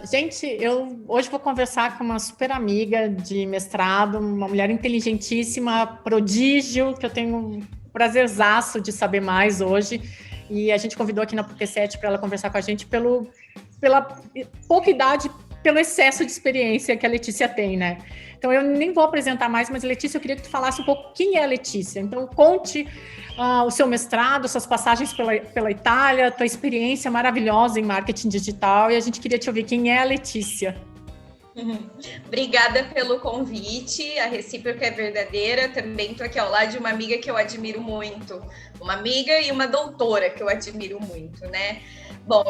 Gente, eu hoje vou conversar com uma super amiga de mestrado, uma mulher inteligentíssima, prodígio, que eu tenho um prazerzaço de saber mais hoje. E a gente convidou aqui na PUC7 para ela conversar com a gente pela pouca idade, pelo excesso de experiência que a Letícia tem, né? Então, eu nem vou apresentar mais, mas, Letícia, eu queria que tu falasse um pouco quem é a Letícia. Então, conte o seu mestrado, suas passagens pela Itália, tua experiência maravilhosa em marketing digital, e a gente queria te ouvir quem é a Letícia. Obrigada pelo convite, a recíproca é verdadeira. Também estou aqui ao lado de uma amiga que eu admiro muito, uma amiga e uma doutora que eu admiro muito, né? Bom,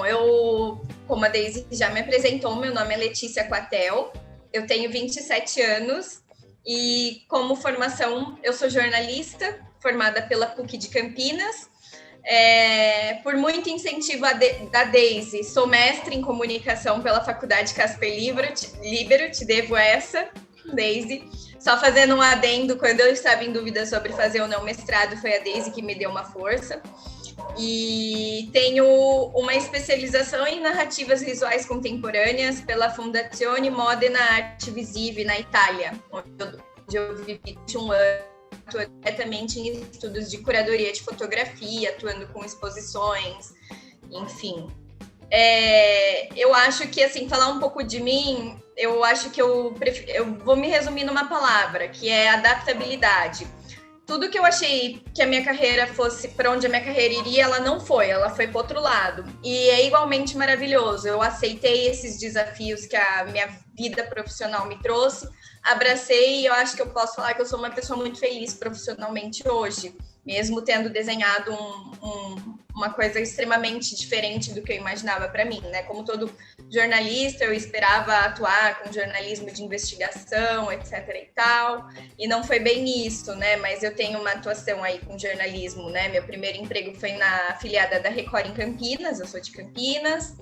como a Daisy já me apresentou, meu nome é Letícia Quatel, eu tenho 27 anos e como formação eu sou jornalista, formada pela PUC de Campinas. Por muito incentivo da Daisy, sou mestre em comunicação pela Faculdade Casper Libero, te devo essa, Daisy. Só fazendo um adendo, quando eu estava em dúvida sobre fazer ou não mestrado, foi a Daisy que me deu uma força. E tenho uma especialização em narrativas visuais contemporâneas pela Fondazione Modena Arte Visive, na Itália, onde eu vivi um ano. Atuo diretamente em estudos de curadoria de fotografia, atuando com exposições, enfim. Eu acho que, assim, falar um pouco de mim, eu acho que eu vou me resumir numa palavra, que é adaptabilidade. Tudo que eu achei que a minha carreira fosse para onde a minha carreira iria, ela foi para outro lado. E é igualmente maravilhoso. Eu aceitei esses desafios que a minha vida profissional me trouxe, abracei e eu acho que eu posso falar que eu sou uma pessoa muito feliz profissionalmente hoje, mesmo tendo desenhado uma coisa extremamente diferente do que eu imaginava para mim, né? Como todo jornalista, eu esperava atuar com jornalismo de investigação, etc e tal, e não foi bem isso, né? Mas eu tenho uma atuação aí com jornalismo, né? Meu primeiro emprego foi na afiliada da Record em Campinas, eu sou de Campinas.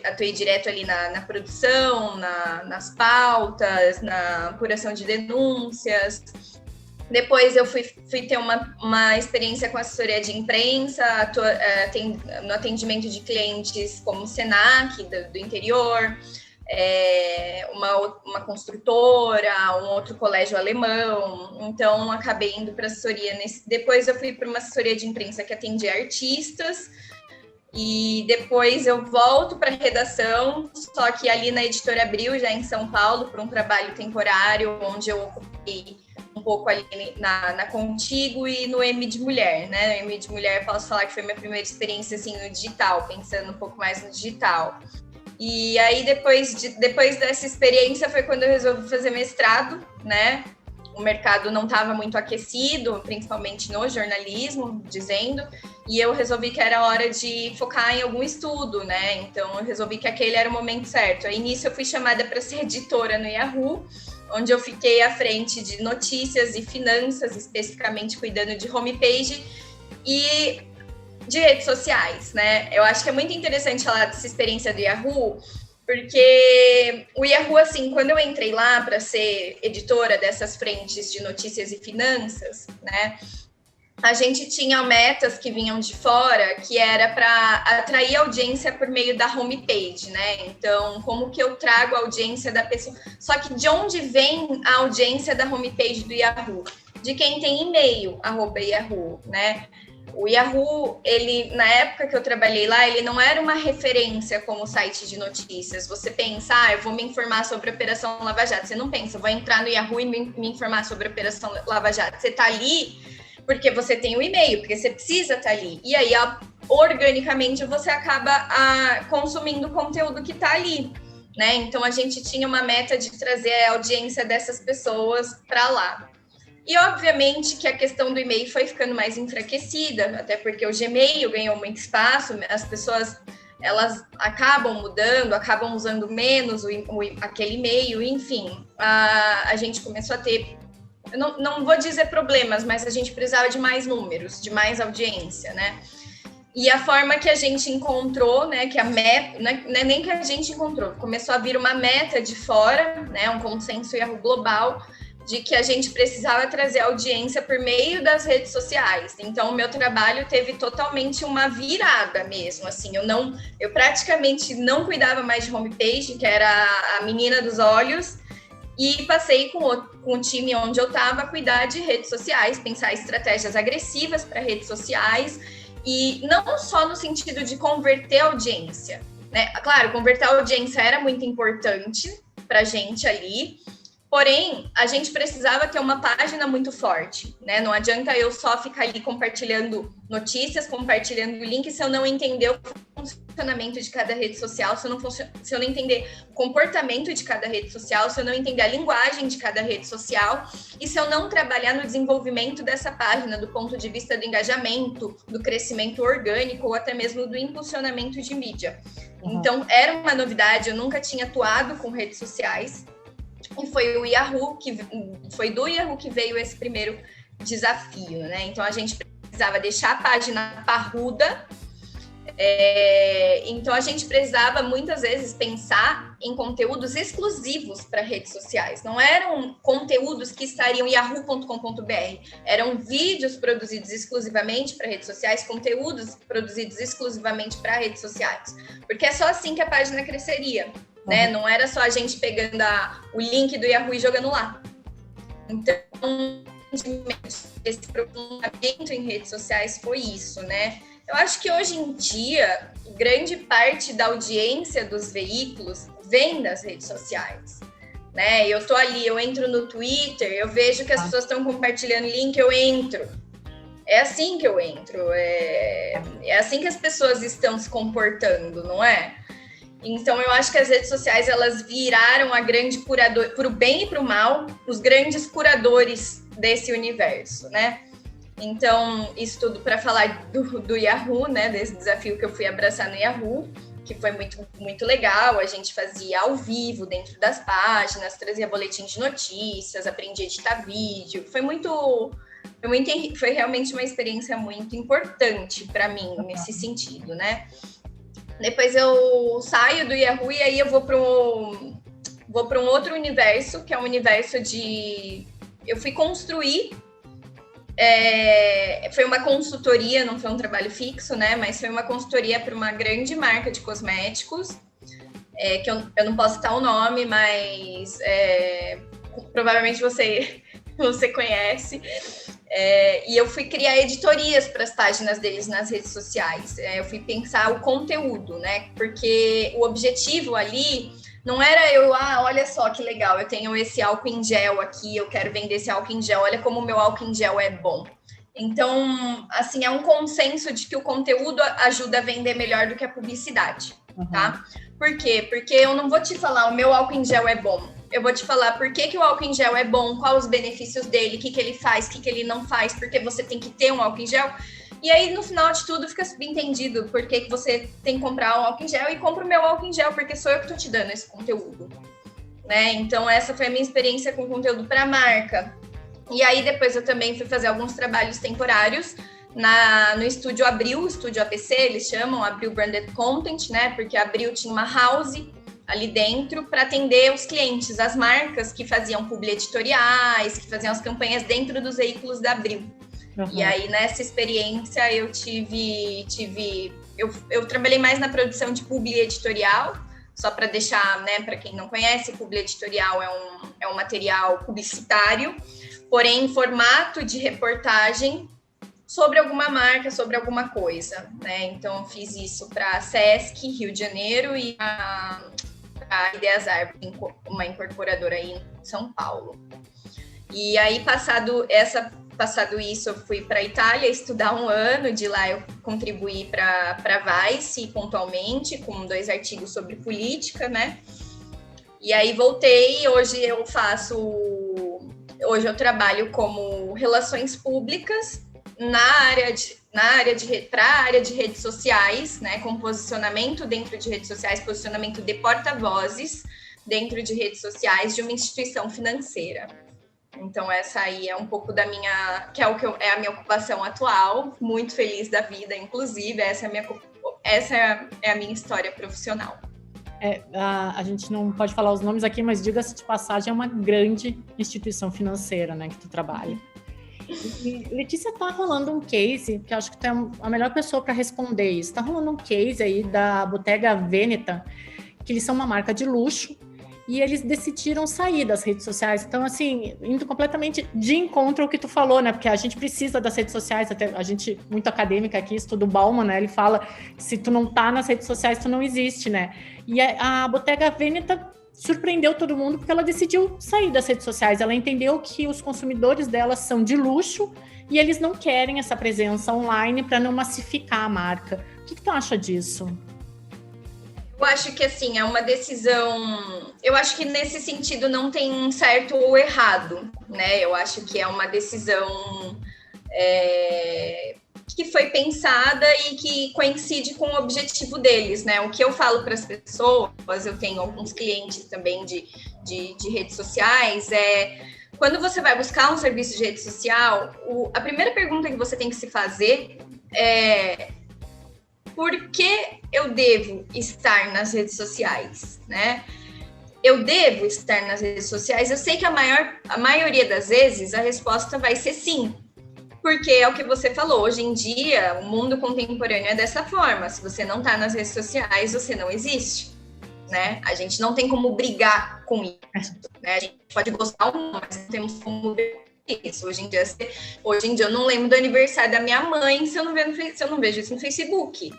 Atuei direto ali na produção, nas pautas, na apuração de denúncias. Depois eu fui ter uma experiência com assessoria de imprensa, no atendimento de clientes como o Senac, do interior, uma construtora, um outro colégio alemão. Então, acabei indo para assessoria. Depois eu fui para uma assessoria de imprensa que atendia artistas, e depois eu volto para a redação, só que ali na Editora Abril, já em São Paulo, para um trabalho temporário, onde eu ocupei um pouco ali na Contigo e no M de Mulher, né? No M de Mulher, posso falar que foi minha primeira experiência assim, no digital, pensando um pouco mais no digital. E aí, depois dessa experiência, foi quando eu resolvi fazer mestrado, né? O mercado não estava muito aquecido, principalmente no jornalismo, dizendo, e eu resolvi que era hora de focar em algum estudo, né? Então, eu resolvi que aquele era o momento certo. Aí, nisso, eu fui chamada para ser editora no Yahoo, onde eu fiquei à frente de notícias e finanças, especificamente cuidando de homepage e de redes sociais, né? Eu acho que é muito interessante falar dessa experiência do Yahoo, porque o Yahoo, assim, quando eu entrei lá para ser editora dessas frentes de notícias e finanças, né, a gente tinha metas que vinham de fora, que era para atrair audiência por meio da homepage, né? Então, como que eu trago a audiência da pessoa? Só que de onde vem a audiência da homepage do Yahoo? De quem tem e-mail, @Yahoo, né? O Yahoo, na época que eu trabalhei lá, ele não era uma referência como site de notícias. Você pensa, eu vou me informar sobre a Operação Lava Jato. Você não pensa, vou entrar no Yahoo e me informar sobre a Operação Lava Jato. Você está ali porque você tem o e-mail, porque você precisa estar ali. E aí, organicamente, você acaba consumindo o conteúdo que está ali, né? Então, a gente tinha uma meta de trazer a audiência dessas pessoas para lá. E, obviamente, que a questão do e-mail foi ficando mais enfraquecida, até porque o Gmail ganhou muito espaço, as pessoas, elas acabam mudando, acabam usando menos aquele e-mail, enfim. A gente começou a ter, eu não vou dizer problemas, mas a gente precisava de mais números, de mais audiência, né? E a forma que a gente encontrou, né, que a meta, não é nem que a gente encontrou, começou a vir uma meta de fora, né, um consenso Yahoo global, de que a gente precisava trazer audiência por meio das redes sociais. Então, o meu trabalho teve totalmente uma virada mesmo, assim, eu praticamente não cuidava mais de homepage, que era a menina dos olhos, e passei com o time onde eu estava a cuidar de redes sociais, pensar estratégias agressivas para redes sociais, e não só no sentido de converter a audiência, né? Claro, converter a audiência era muito importante para a gente ali, porém, a gente precisava ter uma página muito forte, né? Não adianta eu só ficar ali compartilhando notícias, compartilhando link, se eu não entender o funcionamento de cada rede social, se eu não entender o comportamento de cada rede social, se eu não entender a linguagem de cada rede social, e se eu não trabalhar no desenvolvimento dessa página, do ponto de vista do engajamento, do crescimento orgânico, ou até mesmo do impulsionamento de mídia. Então, era uma novidade, eu nunca tinha atuado com redes sociais, e foi do Yahoo que veio esse primeiro desafio, né? Então, a gente precisava deixar a página parruda, então a gente precisava muitas vezes pensar em conteúdos exclusivos para redes sociais. Não eram conteúdos que estariam em yahoo.com.br, eram vídeos produzidos exclusivamente para redes sociais, conteúdos produzidos exclusivamente para redes sociais, porque é só assim que a página cresceria, né? Não era só a gente pegando o link do Yahoo e jogando lá. Então, esse aprofundamento em redes sociais foi isso, né? Eu acho que hoje em dia, grande parte da audiência dos veículos vem das redes sociais, né? Eu tô ali, eu entro no Twitter, eu vejo que as pessoas estão compartilhando link, eu entro. É assim que eu entro, é assim que as pessoas estão se comportando, não é? Então, eu acho que as redes sociais, elas viraram a grande curadora, para o bem e para o mal, os grandes curadores desse universo, né? Então, isso tudo para falar do Yahoo, né? Desse desafio que eu fui abraçar no Yahoo, que foi muito, muito legal. A gente fazia ao vivo dentro das páginas, trazia boletim de notícias, aprendi a editar vídeo. Foi realmente uma experiência muito importante para mim nesse sentido, né? Depois eu saio do Yahoo e aí eu vou para um outro universo, que é um universo de... Eu fui construir... foi uma consultoria, não foi um trabalho fixo, né? Mas foi uma consultoria para uma grande marca de cosméticos, que eu não posso citar o nome, mas provavelmente você conhece. E eu fui criar editorias para as páginas deles nas redes sociais. Eu fui pensar o conteúdo, né? Porque o objetivo ali não era olha só que legal, eu tenho esse álcool em gel aqui, eu quero vender esse álcool em gel, olha como o meu álcool em gel é bom. Então, assim, é um consenso de que o conteúdo ajuda a vender melhor do que a publicidade, tá? Por quê? Porque eu não vou te falar o meu álcool em gel é bom. Eu vou te falar por que o álcool em gel é bom, quais os benefícios dele, o que ele faz, o que ele não faz, porque você tem que ter um álcool em gel. E aí, no final de tudo, fica subentendido por que você tem que comprar um álcool em gel e compra o meu álcool em gel, porque sou eu que estou te dando esse conteúdo, né? Então, essa foi a minha experiência com conteúdo para a marca. E aí, depois eu também fui fazer alguns trabalhos temporários no estúdio Abril, estúdio APC, eles chamam Abril Branded Content, né? Porque a Abril tinha uma house ali dentro para atender os clientes, as marcas que faziam publi editoriais, que faziam as campanhas dentro dos veículos da Abril. E aí, nessa experiência, eu eu trabalhei mais na produção de publi editorial, só para deixar, né, para quem não conhece, publi editorial é um material publicitário, porém em formato de reportagem sobre alguma marca, sobre alguma coisa, né? Então, eu fiz isso para a Sesc, Rio de Janeiro, e a Ideias Árvore, uma incorporadora aí em São Paulo. E aí, passado isso, eu fui para a Itália estudar 1 ano, de lá eu contribuí para a Vice, pontualmente, com 2 artigos sobre política, né? E aí voltei, hoje eu trabalho como relações públicas para a área de redes sociais, né? Com posicionamento dentro de redes sociais, posicionamento de porta-vozes dentro de redes sociais de uma instituição financeira. Então, essa aí é um pouco da minha... que é a minha ocupação atual. Muito feliz da vida, inclusive. Essa é a minha história profissional. A gente não pode falar os nomes aqui, mas diga-se de passagem, é uma grande instituição financeira, né, que tu trabalha. E, Letícia, tá rolando um case, que eu acho que tu é a melhor pessoa para responder isso. Tá rolando um case aí da Bottega Veneta, que eles são uma marca de luxo, e eles decidiram sair das redes sociais. Então, assim, indo completamente de encontro ao que tu falou, né? Porque a gente precisa das redes sociais, até a gente, muito acadêmica aqui, estuda o Bauman, né? Ele fala, se tu não tá nas redes sociais, tu não existe, né? E a Bottega Veneta surpreendeu todo mundo porque ela decidiu sair das redes sociais. Ela entendeu que os consumidores dela são de luxo e eles não querem essa presença online para não massificar a marca. O que tu acha disso? Eu acho que, assim, é uma decisão... Eu acho que, nesse sentido, não tem certo ou errado, né? Eu acho que é uma decisão que foi pensada e que coincide com o objetivo deles, né? O que eu falo para as pessoas, eu tenho alguns clientes também de redes sociais, quando você vai buscar um serviço de rede social, a primeira pergunta que você tem que se fazer é: por que eu devo estar nas redes sociais, né? Eu devo estar nas redes sociais? Eu sei que a maioria das vezes a resposta vai ser sim, porque é o que você falou, hoje em dia o mundo contemporâneo é dessa forma, se você não está nas redes sociais, você não existe, né? A gente não tem como brigar com isso, né? A gente pode gostar ou não, mas não temos como brigar com isso. Hoje em dia eu não lembro do aniversário da minha mãe se eu não vejo isso no Facebook.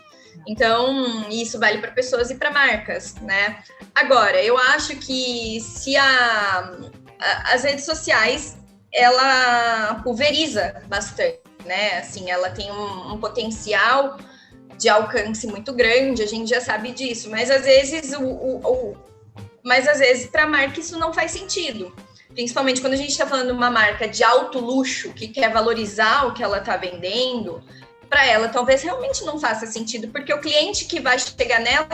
Então, isso vale para pessoas e para marcas, né? Agora, eu acho que se as redes sociais, ela pulveriza bastante, né? Assim, ela tem um potencial de alcance muito grande, a gente já sabe disso, mas às vezes para a marca isso não faz sentido. Principalmente quando a gente está falando de uma marca de alto luxo que quer valorizar o que ela está vendendo, para ela talvez realmente não faça sentido, porque o cliente que vai chegar nela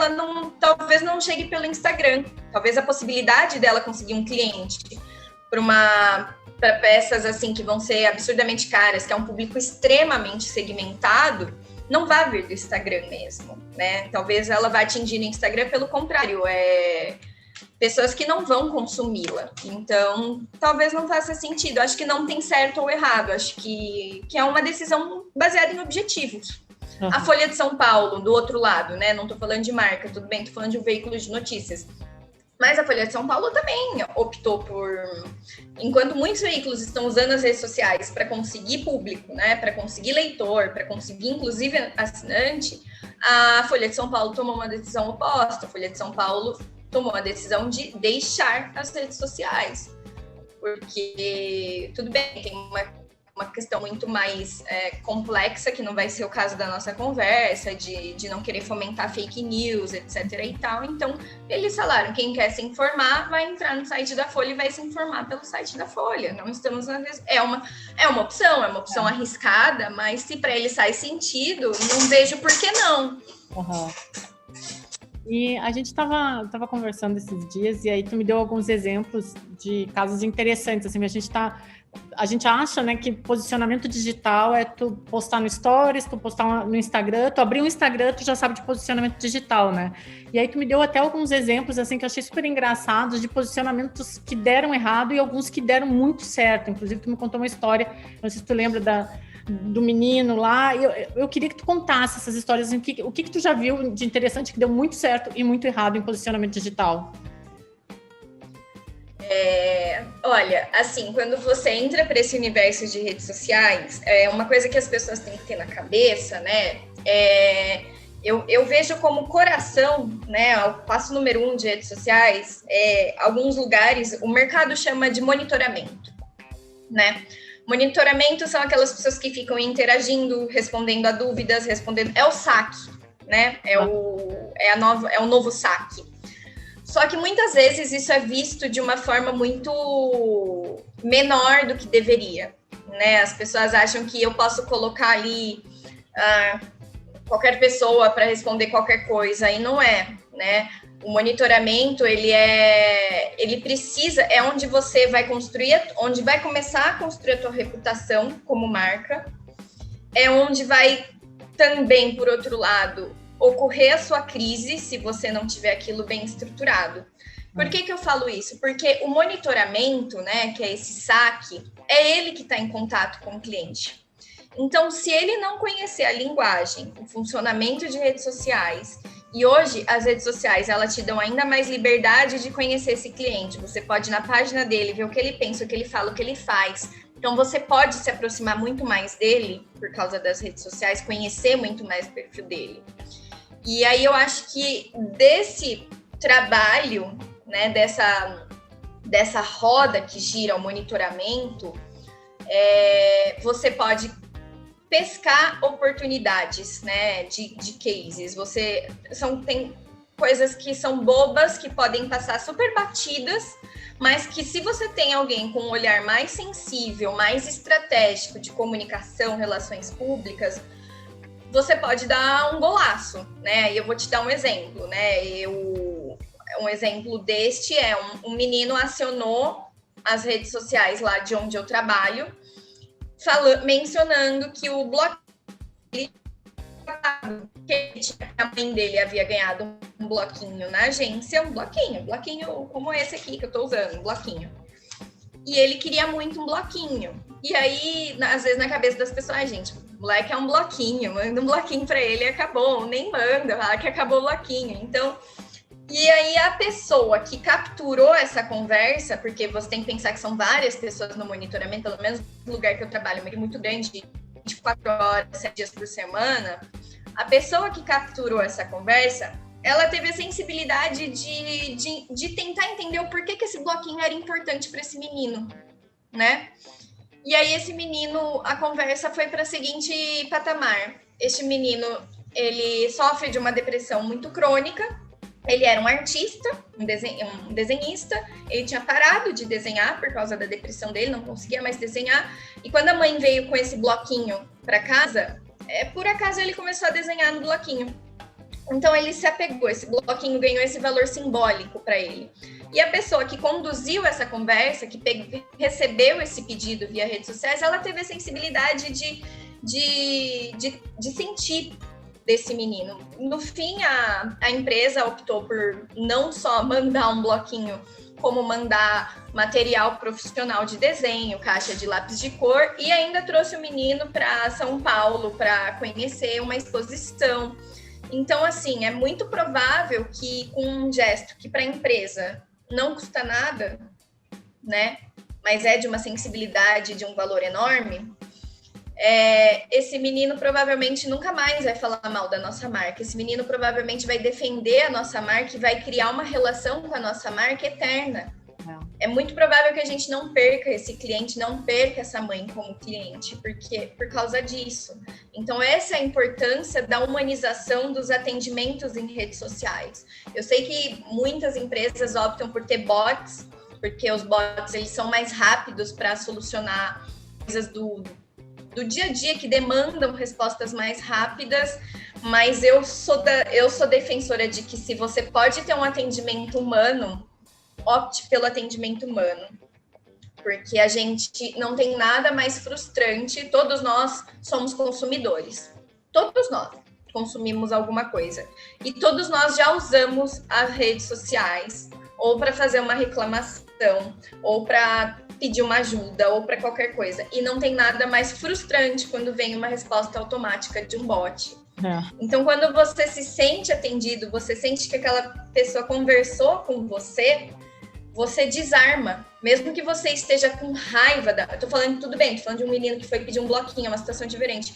talvez não chegue pelo Instagram. Talvez a possibilidade dela conseguir um cliente para peças assim que vão ser absurdamente caras, que é um público extremamente segmentado, não vai vir do Instagram mesmo, né? Talvez ela vá atingir no Instagram pelo contrário, pessoas que não vão consumi-la. Então, talvez não faça sentido. Acho que não tem certo ou errado. Acho que é uma decisão baseada em objetivos. Uhum. A Folha de São Paulo, do outro lado, né? Não estou falando de marca, tudo bem, estou falando de um veículo de notícias. Mas a Folha de São Paulo também optou por... Enquanto muitos veículos estão usando as redes sociais para conseguir público, né? Para conseguir leitor, para conseguir, inclusive, assinante, a Folha de São Paulo tomou uma decisão oposta. A Folha de São Paulo tomou a decisão de deixar as redes sociais, porque, tudo bem, tem uma questão muito mais complexa, que não vai ser o caso da nossa conversa, de não querer fomentar fake news, etc. e tal. Então, eles falaram, quem quer se informar vai entrar no site da Folha e vai se informar pelo site da Folha. Não estamos é uma opção arriscada, mas se para eles faz sentido, não vejo por que não. Uhum. E a gente estava conversando esses dias e aí tu me deu alguns exemplos de casos interessantes, assim, a gente acha, né, que posicionamento digital é tu postar no Stories, tu postar no Instagram, tu abrir um Instagram, tu já sabe de posicionamento digital, né? E aí tu me deu até alguns exemplos, assim, que eu achei super engraçados de posicionamentos que deram errado e alguns que deram muito certo. Inclusive, tu me contou uma história, não sei se tu lembra do menino lá, eu queria que tu contasse essas histórias, assim, o que tu já viu de interessante que deu muito certo e muito errado em posicionamento digital. Olha, assim, quando você entra para esse universo de redes sociais, uma coisa que as pessoas têm que ter na cabeça, né, eu vejo como coração, né, o passo número 1 de redes sociais, alguns lugares, o mercado chama de monitoramento, né? Monitoramento são aquelas pessoas que ficam interagindo, respondendo a dúvidas, é o saque, né? É o novo saque. Só que muitas vezes isso é visto de uma forma muito menor do que deveria, né? As pessoas acham que eu posso colocar ali qualquer pessoa para responder qualquer coisa, e não é, né? O monitoramento, ele precisa, é onde você vai construir, onde vai começar a construir a tua reputação como marca, é onde vai também, por outro lado, ocorrer a sua crise se você não tiver aquilo bem estruturado. Por que eu falo isso? Porque o monitoramento, né, que é esse saque, é ele que está em contato com o cliente. Então, se ele não conhecer a linguagem, o funcionamento de redes sociais, e hoje as redes sociais, elas te dão ainda mais liberdade de conhecer esse cliente. Você pode ir na página dele, ver o que ele pensa, o que ele fala, o que ele faz. Então, você pode se aproximar muito mais dele, por causa das redes sociais, conhecer muito mais o perfil dele. E aí, eu acho que desse trabalho, né, dessa roda que gira o monitoramento, você pode pescar oportunidades, né, de cases. Tem coisas que são bobas, que podem passar super batidas, mas que se você tem alguém com um olhar mais sensível, mais estratégico de comunicação, relações públicas, você pode dar um golaço, né? E eu vou te dar um exemplo, né? Um exemplo deste é um menino acionou as redes sociais lá de onde eu trabalho, mencionando que o bloquinho, que a mãe dele havia ganhado um bloquinho na agência, um bloquinho como esse aqui que eu tô usando, um bloquinho. E ele queria muito um bloquinho. E aí, às vezes, na cabeça das pessoas, gente, o moleque é um bloquinho, manda um bloquinho para ele e acabou, nem manda, fala que acabou o bloquinho. Então, e aí a pessoa que capturou essa conversa, porque você tem que pensar que são várias pessoas no monitoramento, pelo menos no lugar que eu trabalho, é muito grande, 24 horas, 7 dias por semana, a pessoa que capturou essa conversa, ela teve a sensibilidade de tentar entender o porquê que esse bloquinho era importante para esse menino, né? E aí esse menino, a conversa foi para o seguinte patamar. Este menino, ele sofre de uma depressão muito crônica, ele era um artista, um desenhista, ele tinha parado de desenhar por causa da depressão dele, não conseguia mais desenhar, e quando a mãe veio com esse bloquinho para casa, por acaso ele começou a desenhar no bloquinho. Então ele se apegou, esse bloquinho ganhou esse valor simbólico para ele. E a pessoa que conduziu essa conversa, que recebeu esse pedido via redes sociais, ela teve a sensibilidade de sentir desse menino. No fim, a empresa optou por não só mandar um bloquinho, como mandar material profissional de desenho, caixa de lápis de cor, e ainda trouxe o menino para São Paulo para conhecer uma exposição. Então, assim, é muito provável que com um gesto que para a empresa não custa nada, né, mas é de uma sensibilidade, de um valor enorme, esse menino provavelmente nunca mais vai falar mal da nossa marca. Esse menino provavelmente vai defender a nossa marca e vai criar uma relação com a nossa marca eterna. É muito provável que a gente não perca esse cliente, não perca essa mãe como cliente, por causa disso. Então, essa é a importância da humanização dos atendimentos em redes sociais. Eu sei que muitas empresas optam por ter bots, porque os bots eles são mais rápidos para solucionar coisas do dia a dia que demandam respostas mais rápidas, mas eu sou defensora de que se você pode ter um atendimento humano, opte pelo atendimento humano, porque a gente não tem nada mais frustrante. Todos nós somos consumidores, todos nós consumimos alguma coisa e todos nós já usamos as redes sociais ou para fazer uma reclamação ou para pedir uma ajuda ou para qualquer coisa, e não tem nada mais frustrante quando vem uma resposta automática de um bot. Então, quando você se sente atendido, você sente que aquela pessoa conversou com você, você desarma, mesmo que você esteja com raiva eu tô falando, tudo bem, tô falando de um menino que foi pedir um bloquinho, é uma situação diferente,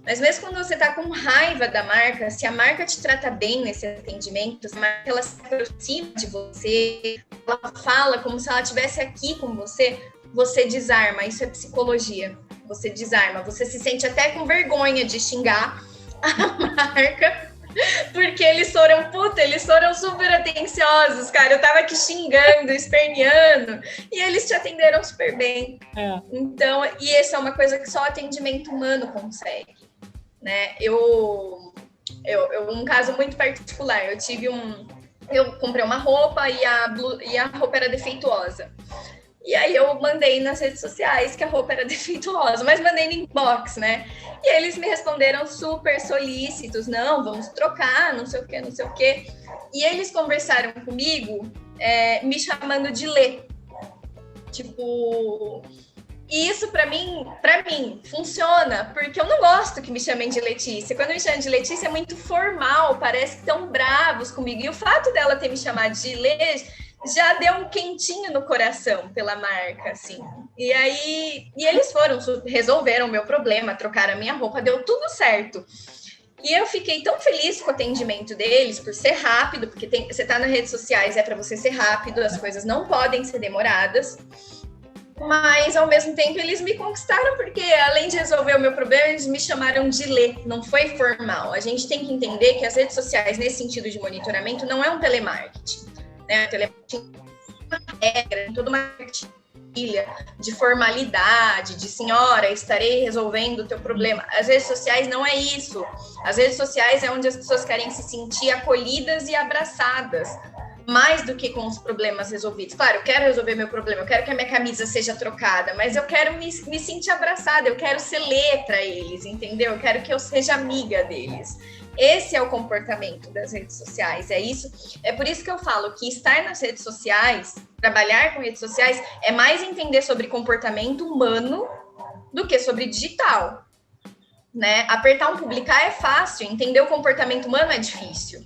mas mesmo quando você tá com raiva da marca, se a marca te trata bem nesse atendimento, se a marca ela se aproxima de você, ela fala como se ela estivesse aqui com você, você desarma. Isso é psicologia, você desarma, você se sente até com vergonha de xingar a marca, porque eles foram super atenciosos, cara. Eu tava aqui xingando, esperneando, e eles te atenderam super bem. Então, e essa é uma coisa que só o atendimento humano consegue, né? Um caso muito particular, eu comprei uma roupa e a roupa era defeituosa. E aí eu mandei nas redes sociais que a roupa era defeituosa, mas mandei no inbox, né? E eles me responderam super solícitos, não, vamos trocar, não sei o quê, não sei o quê. E eles conversaram comigo, me chamando de Lê. Tipo, e isso para mim funciona, porque eu não gosto que me chamem de Letícia. Quando me chamam de Letícia é muito formal, parece que estão bravos comigo. E o fato dela ter me chamado de Lê já deu um quentinho no coração pela marca, assim. E aí, eles resolveram o meu problema, trocaram a minha roupa, deu tudo certo. E eu fiquei tão feliz com o atendimento deles, por ser rápido, porque você tá nas redes sociais, é para você ser rápido, as coisas não podem ser demoradas. Mas, ao mesmo tempo, eles me conquistaram, porque, além de resolver o meu problema, eles me chamaram de Lê, não foi formal. A gente tem que entender que as redes sociais, nesse sentido de monitoramento, não é um telemarketing. Né? O telemarketing é uma regra, toda uma cartilha de formalidade, de senhora, estarei resolvendo o teu problema. As redes sociais não é isso. As redes sociais é onde as pessoas querem se sentir acolhidas e abraçadas, mais do que com os problemas resolvidos. Claro, eu quero resolver meu problema, eu quero que a minha camisa seja trocada, mas eu quero me sentir abraçada, eu quero ser Lê para eles, entendeu? Eu quero que eu seja amiga deles. Esse é o comportamento das redes sociais, é por isso que eu falo que estar nas redes sociais, trabalhar com redes sociais, é mais entender sobre comportamento humano do que sobre digital, né? Apertar um publicar é fácil, entender o comportamento humano é difícil.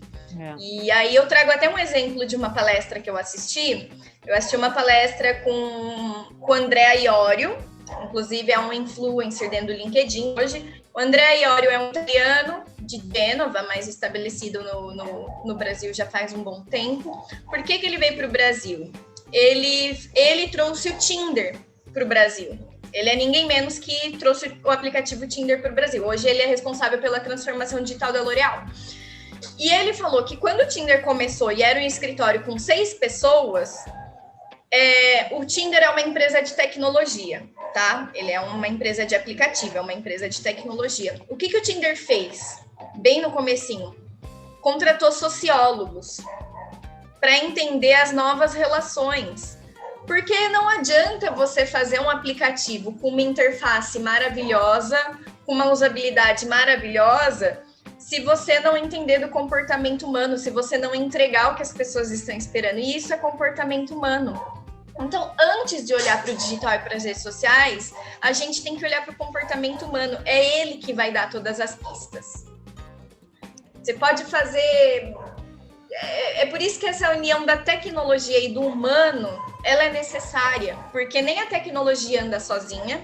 E aí eu trago até um exemplo de uma palestra que eu assisti. Eu assisti uma palestra com o André Iorio, inclusive é um influencer dentro do LinkedIn hoje. O André Iorio é um italiano de Gênova, mas estabelecido no Brasil já faz um bom tempo. Por que ele veio para o Brasil? Ele trouxe o Tinder para o Brasil. Ele é ninguém menos que trouxe o aplicativo Tinder para o Brasil. Hoje ele é responsável pela transformação digital da L'Oréal. E ele falou que quando o Tinder começou e era um escritório com 6 pessoas, o Tinder é uma empresa de tecnologia, tá? Ele é uma empresa de aplicativo, é uma empresa de tecnologia. O que o Tinder fez? Bem no comecinho, contratou sociólogos para entender as novas relações. Porque não adianta você fazer um aplicativo com uma interface maravilhosa, com uma usabilidade maravilhosa, se você não entender do comportamento humano, se você não entregar o que as pessoas estão esperando. E isso é comportamento humano. Então, antes de olhar para o digital e para as redes sociais, a gente tem que olhar para o comportamento humano. É ele que vai dar todas as pistas. Você pode fazer... É por isso que essa união da tecnologia e do humano, ela é necessária. Porque nem a tecnologia anda sozinha.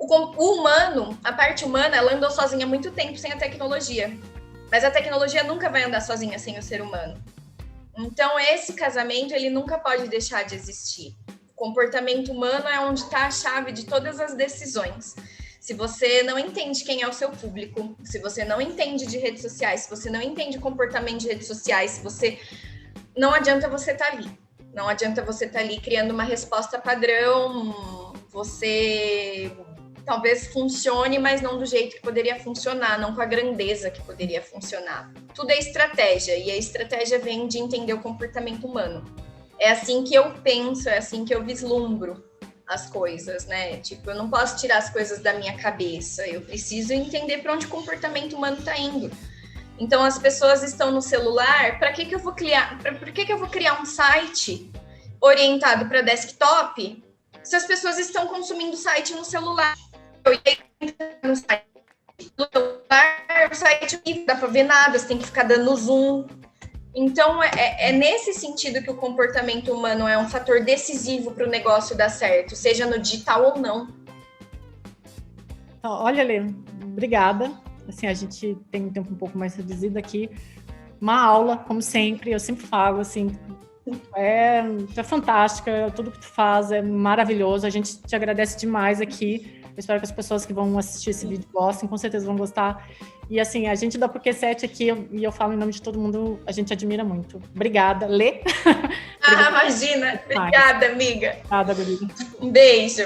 O humano, a parte humana, ela andou sozinha há muito tempo sem a tecnologia. Mas a tecnologia nunca vai andar sozinha sem o ser humano. Então, esse casamento, ele nunca pode deixar de existir. O comportamento humano é onde está a chave de todas as decisões. Se você não entende quem é o seu público, se você não entende de redes sociais, se você não entende comportamento de redes sociais, não adianta você estar ali. Não adianta você estar ali criando uma resposta padrão. Você talvez funcione, mas não do jeito que poderia funcionar, não com a grandeza que poderia funcionar. Tudo é estratégia, e a estratégia vem de entender o comportamento humano. É assim que eu penso, é assim que eu vislumbro as coisas, né? Tipo, eu não posso tirar as coisas da minha cabeça, eu preciso entender para onde o comportamento humano está indo. Então, as pessoas estão no celular, para que eu vou criar? Por que eu vou criar um site orientado para desktop se as pessoas estão consumindo o site no celular? Eu ia entrar no site do celular, o site não dá para ver nada, você tem que ficar dando zoom. Então, é nesse sentido que o comportamento humano é um fator decisivo para o negócio dar certo, seja no digital ou não. Olha, Lê, obrigada. Assim, a gente tem um tempo um pouco mais reduzido aqui. Uma aula, como sempre, eu sempre falo, assim, é fantástica, tudo que tu faz é maravilhoso, a gente te agradece demais aqui. Eu espero que as pessoas que vão assistir esse vídeo gostem, com certeza vão gostar. E assim, a gente da Porque7 aqui, e eu falo em nome de todo mundo, a gente admira muito. Obrigada, Lê. Imagina. Obrigada, amiga. Obrigada, Gabi. Um beijo.